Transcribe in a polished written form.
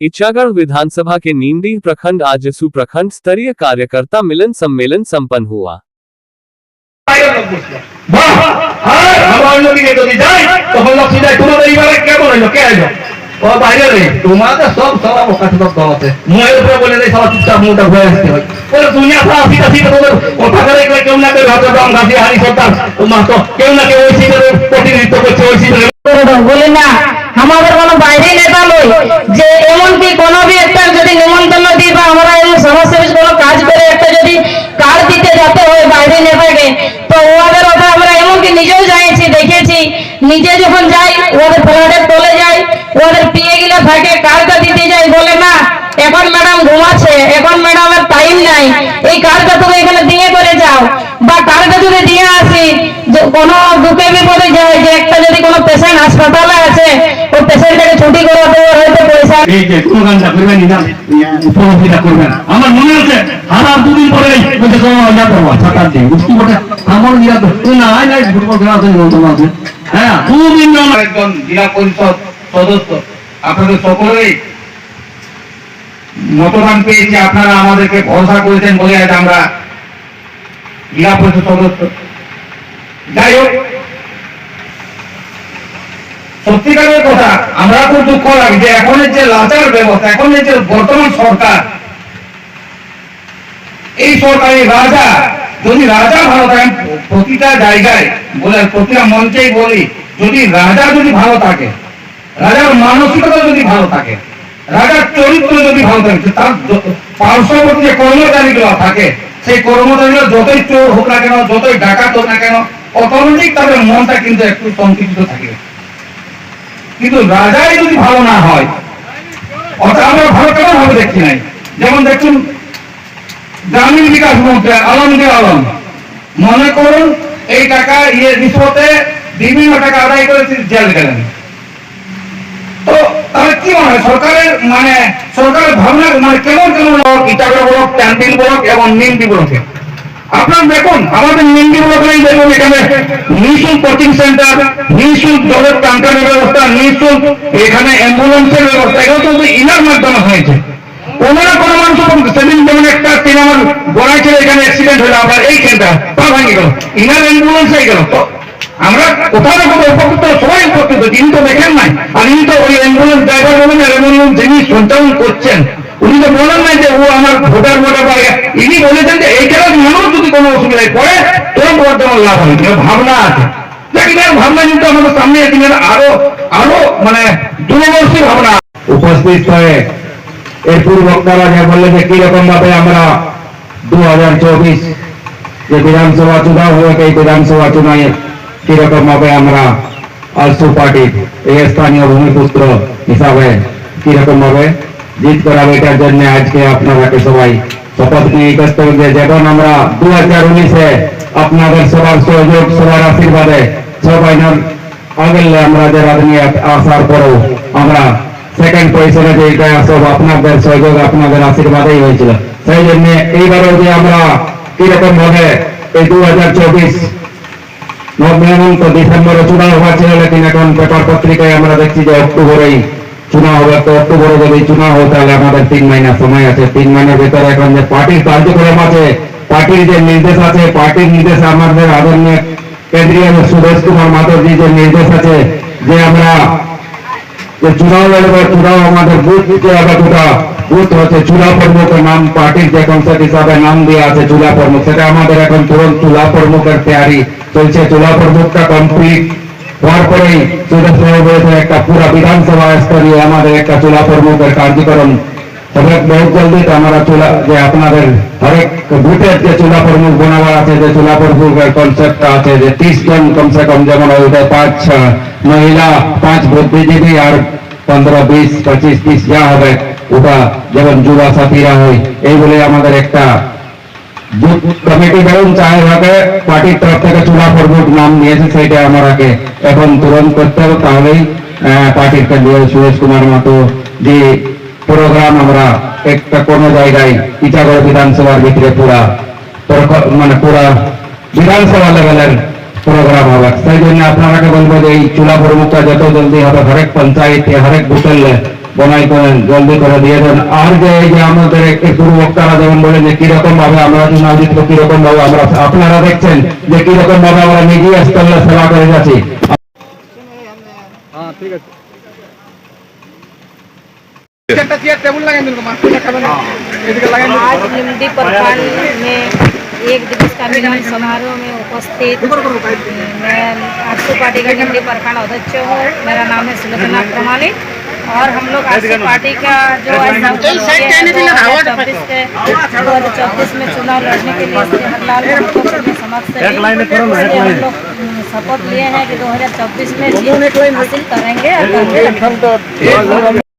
इचागढ़ विधानसभा के नीमडीह प्रखंड आजसू प्रखंड स्तरीय कार्यकर्ता मिलन सम्मेलन संपन्न हुआ। বলে না আমাদের কোনো বাইরে নেতা নয় যে এমনকি কোনো বি একটা যদি নিমন্ত্রণ দিই বা আমরা এই সমাজসেবী কোনো কাজ করে একটা যদি কার্ড দিতে যেতে হয় বাইরে নেতাকে, তো ওদের ওটা আমরা এমনকি নিজেও যাইছি দেখেছি, নিজে যখন যাই ওদের ফ্ল্যাটের তলে যাই, ওদের পিয়ে গিলা থাকে কার্ডটা দিতে যাই, বলে না এখন ম্যাডাম ঘুমাচ্ছে, এখন ম্যাডামের টাইম নাই, এই কার্ডটা তুমি এখানে দিয়ে করে যাও, বা কার্ডটা যদি দিয়ে আসি কোনো দুঃখে বিপদে যায় যে একটা যদি কোনো পেশেন্ট হাসপাতালে আছে ওই পেশেন্টটাকে ছুটি করাতে হয়তো পয়সা এই যে কোনো গানটা করবেন না, উপলব্ধিটা করবেন। আমার মনে আছে হারা দুদিন পরে বলতে না করবো 7-8 দিন বুঝতে পারছে আমার নিয়ে না নাই ফুটবল খেলা আছে আছে হ্যাঁ 2 দিন একজন জেলা পরিষদ সদস্য আপনাদের সকলেই মতদান পেয়েছি, আপনারা আমাদেরকে ভরসা করেছেন বলে আজ আমরা জেলা পরিষদ সদস্য। যাই হোক, সত্যিকারের কথা আমরা খুব দুঃখ লাগে যে এখনের যে লাচার ব্যবস্থা, এখনের যে বর্তমান সরকার, এই সরকারি রাজা যদি রাজা ভালো থাকেন, প্রতিটা জায়গায় বলে প্রতিটা মঞ্চেই বলি, যদি রাজা যদি ভালো থাকে, রাজার মানসিকতা যদি ভালো থাকে, রাজার চরিত্র যদি ভালো থাকে, তার পার্শ্ববর্তী যে কর্মচারীগুলো থাকে সেই কর্মচারীগুলো যতই চোর হোক না কেন, যতই ডাকাত হোক না কেন, অটোমেটিক তাদের মনটা কিন্তু একটু সংকুচিত থাকে। কিন্তু রাজাই যদি ভালো না হয়, অর্থাৎ আমরা ভালো কেমন ভাবে দেখছি নাই। যেমন দেখুন গ্রামীণ বিকাশ মন্ত্রী আলমগীর আলম, মনে করুন এই টাকা রিশ্বতে বিভিন্ন টাকা আদায় করে জেল গেলেন, তো তাহলে কি মনে হয় সরকারের সরকারের ভাবনা কেমন কেমন ইটাগড় ব্লক, ক্যান্টিন ব্লক এবং নিমডি ব্লকে আপনার দেখুন, আমাদের নিমডি ব্লকেই দেখুন এখানে নিঃশুল্ক কোচিং সেন্টার, নিঃশুল্ক জলের ট্যাঙ্কারের ব্যবস্থা, নিঃশুল্ক এখানে অ্যাম্বুলেন্সের ব্যবস্থা, এগুলো কিন্তু ইনার মাধ্যমে হয়েছে। ওনারা কোনো মানুষ সেদিন যেমন একটা আমার গড়াই ছিল এখানে অ্যাক্সিডেন্ট হলো, আপনার এই কেন্দ্র পা ভাঙে গেল, ইনার অ্যাম্বুলেন্স হয়ে গেল। তো আমরা কোথাও না কোথাও উপকৃত, সবাই উপকৃত, তিনি তো দেখেন নাই, আর ইনি তো ওই অ্যাম্বুলেন্স ড্রাইভার বলেন অ্যাম্বুলেন্স যিনি সঞ্চালন করছেন উনি তো বলেন নাই যে ও আমার ভোটার পারে, ইনি বলেছেন যে এইখানে মানুষ যদি কোনো অসুবিধায় পড়ে তোর ভোট দেওয়ার লাভ হবে, ভাবনা আছে। ভাবনা কিন্তু আমাদের সামনে আরো দূরদর্শী ভাবনা উপস্থিত হয়ে এরপর বক্তারা যা বললে যে কিরকম ভাবে আমরা 2024 যে বিধানসভা চুনাव हुए এই বিধানসভা চুনায়ে কিরকম ভাবে আমরা আলসু পার্টির এই স্থানীয় ভূমিপুত্র হিসাবে কিরকম ভাবে জিত করাবে, এটার জন্য আজকে আপনাদেরকে সবাই শপথ নিয়ে করতে হবে। যেমন আমরা 2019-এ আপনাদের সবার সহযোগ, সবার আশীর্বাদে সবাই আগেলে আমরা যারা নিয়ে আসার পরেও আমরা সেকেন্ড পজিশনে যেটা সব আপনাদের সহযোগ, আপনাদের আশীর্বাদেই হয়েছিল। সেই জন্য এইবারও যে আমরা কিরকম ভাবে এই 2024 নভেম্বর তো ডিসেম্বরে চুনাव হওয়া ছিল, লেকিন এখন পেপার পত্রিকায় আমরা দেখছি যে অক্টোবরেই চুনাव হবে। তো অক্টোবরে যদি চুনাव হয় তাহলে আমাদের 3 মাস সময় আছে। 3 মাসের ভিতরে এখন যে পার্টির কার্যক্রম আছে, পার্টির যে নির্দেশ আছে, পার্টির নির্দেশে আমাদের আদরণীয় কেন্দ্রীয় সুদেশ কুমার মাধবজি যে নির্দেশ আছে যে আমরা যে চুনাव লড়বে, চুনাव আমাদের বুথ যে হবে, দুটা বুথ হচ্ছে চুলা প্রমুখ নাম, পার্টির যে কনসেপ্ট হিসাবে নাম দেওয়া আছে চুলা প্রমুখ, সেটা আমাদের এখন তুরন্ত চুলা প্রমুখের তৈরি চলছে। চুলা প্রমুখটা কমপ্লিট হওয়ার পরেই সুদেশ বলেছে একটা পুরা বিধানসভা স্তরীয় আমাদের একটা চুলা প্রমুখের কার্যক্রম তবে বহুত জলদি তো আমরা চুলা যে আপনাদের হরেক বুথের যে চুলা প্রমুখ বানাবার আছে, যে চুলা প্রমুখের কনসেপ্টটা আছে যে 30 জন কমসে কম, যেমন ওইটা 5 মহিলা, 5 বুদ্ধিজীবী আর 15, 20, 25, 30 যা হবে ওটা যেমন যুবা সাথীরা হয়, এই বলে আমাদের একটা বুথ কমিটি ধরুন চায় ভাবে পার্টির তরফ থেকে চুলা প্রমুখ নাম নিয়েছে, সেটা আমাকে এখন তুরন্ত করতে হবে। তাহলেই পার্টির কেন্দ্রীয় সুরেশ কুমার মাতো যে প্রোগ্রাম আমরা একটা কোনো জায়গায় ইটাগড় বিধানসভার ভিতরে পুরা পুরা বিধানসভা লেভেলের প্রোগ্রাম হবে। সেই জন্য আপনারাকে বলবো যে এই চুলা প্রমুখটা যত জলদি হবে হরেক পঞ্চায়েতে, হরেক বুথের বনাই করেন, জলদি করে দিয়ে দেন। আর যে এই যে আমাদের একটু বক্তারা যেমন বলেন যে কিরকম ভাবে আমরা জুনাদিত কিরকম ভাবে আমরা, আপনারা দেখছেন যে কিরকম ভাবে আমরা নিজে স্তরে সেবা করে যাচ্ছি। आज निम्डी प्रखंड में एक दिवस का मिलन समारोह में उपस्थित मैं आजसू पार्टी का निम्डी प्रखंड अध्यक्ष हूँ। मेरा नाम है सुलोचना प्रमाणिक और हम लोग आजसू पार्टी का जो 2024 में चुनाव लड़ने के लिए श्री हरलाल के समक्ष हम लोग शपथ लिए हैं कि 2024 में जीत हासिल करेंगे और करेंगे।